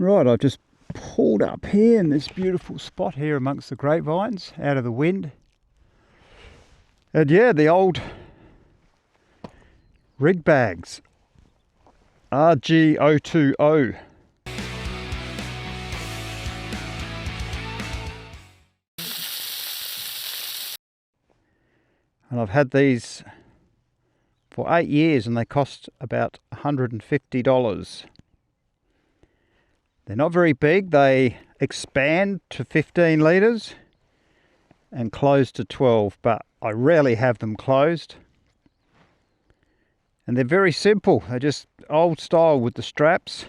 Right, I've just pulled up here in this beautiful spot here amongst the grapevines, out of the wind. And yeah, the old Rigg bags, RG 020. And I've had these for 8 years and they cost about $150. They're not very big. They expand to 15 litres and close to 12, but I rarely have them closed. And they're very simple. They're just old style with the straps.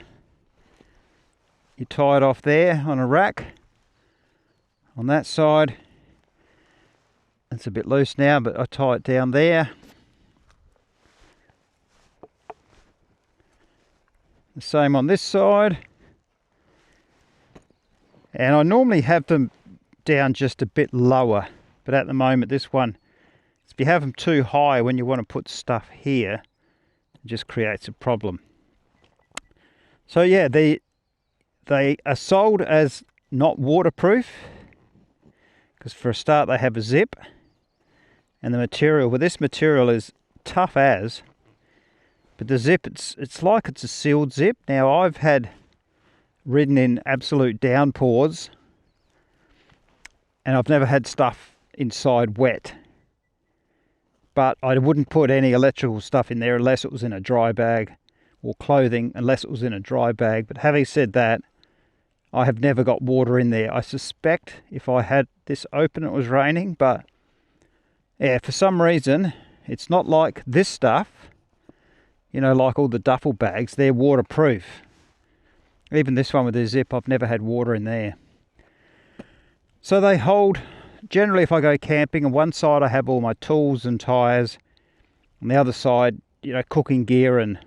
You tie it off there on a rack. On that side, it's a bit loose now, but I tie it down there. The same on this side. And I normally have them down just a bit lower, but at the moment this one, if you have them too high when you want to put stuff here, it just creates a problem. So yeah, they are sold as not waterproof, because for a start they have a zip, and the material, well, this material is tough as, but the zip, it's like it's a sealed zip. Now I've had ridden in absolute downpours and I've never had stuff inside wet, but I wouldn't put any electrical stuff in there unless it was in a dry bag, or clothing unless it was in a dry bag. But having said that, I have never got water in there. I suspect if I had this open it was raining, but yeah, for some reason it's not like this stuff, you know, like all the duffel bags. They're waterproof. Even this one with the zip, I've never had water in there. So they hold, generally if I go camping, on one side I have all my tools and tyres, on the other side, you know, cooking gear and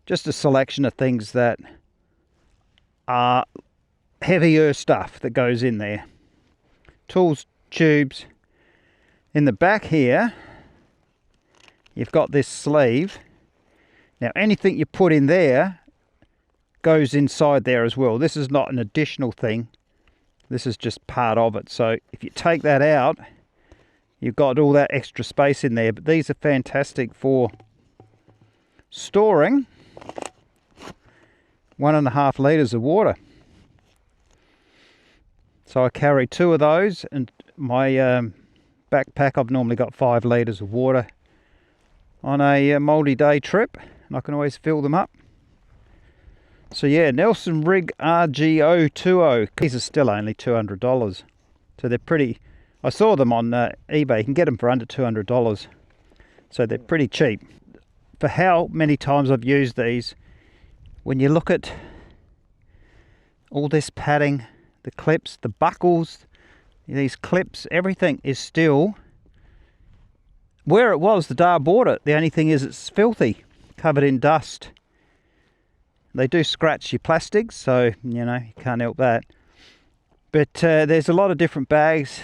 just a selection of things that are heavier stuff that goes in there. Tools, tubes. In the back here, you've got this sleeve. Now anything you put in there goes inside there as well. This is not an additional thing. This is just part of it. So if you take that out, you've got all that extra space in there. But these are fantastic for storing 1.5 litres of water. So I carry 2 of those, and my backpack, I've normally got 5 litres of water on a multi-day trip, and I can always fill them up. So yeah, Nelson Rigg RG 020. These are still only $200. So they're pretty, I saw them on eBay. You can get them for under $200. So they're pretty cheap. For how many times I've used these, when you look at all this padding, the clips, the buckles, these clips, everything is still where it was the day I bought it. The only thing is it's filthy, covered in dust. They do scratch your plastics, so, you know, you can't help that. But there's a lot of different bags.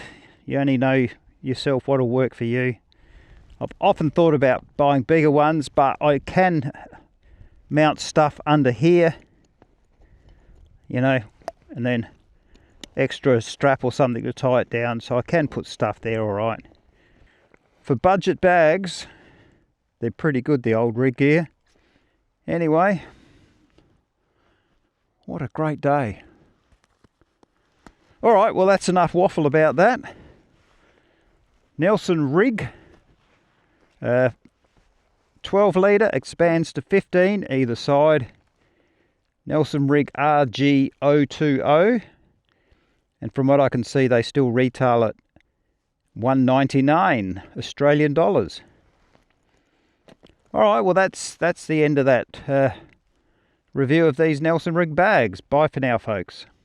You only know yourself what will work for you. I've often thought about buying bigger ones, but I can mount stuff under here, you know, and then extra strap or something to tie it down, so I can put stuff there all right. For budget bags, they're pretty good, the old Rigg Gear. Anyway, what a great day. All right, well, that's enough waffle about that. Nelson Rigg, 12 litre, expands to 15 either side. Nelson Rigg RG 020. And from what I can see, they still retail at $199 Australian dollars. All right, well, that's the end of that review of these Nelson Rigg bags. Bye for now, folks.